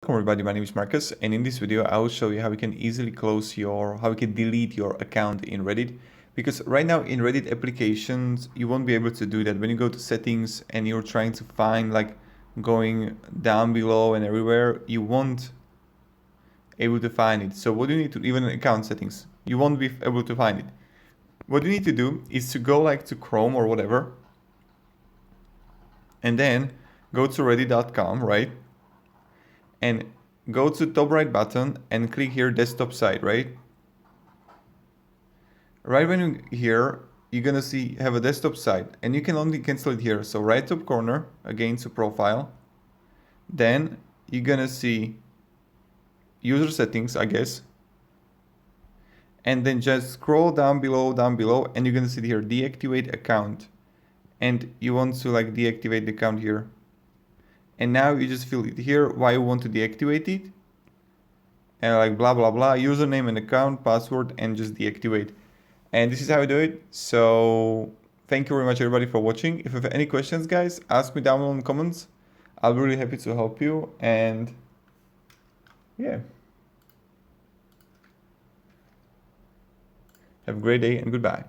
Welcome everybody, my name is Marcus, and in this video I will show you how you can easily how you can delete your account in Reddit. Because right now in Reddit applications, you won't be able to do that. When you go to settings and you're trying to find, like, going down below and everywhere, you won't able to find it. So what do you need to, even in account settings, you won't be able to find it. What you need to do is to go like to Chrome or whatever, and then go to reddit.com, right? And go to top right button and click here desktop site, right? Right when you here, you're gonna see have a desktop site, and you can only cancel it here. So right top corner, again to profile. Then you're gonna see user settings, I guess. And then just scroll down below, and you're gonna see here deactivate account. And you want to like deactivate the account here. And now you just fill it here why you want to deactivate it. And like blah blah blah, username and account, password, and just deactivate. And this is how I do it. So thank you very much everybody for watching. If you have any questions, guys, ask me down below in the comments. I'll be really happy to help you. And yeah, have a great day and goodbye.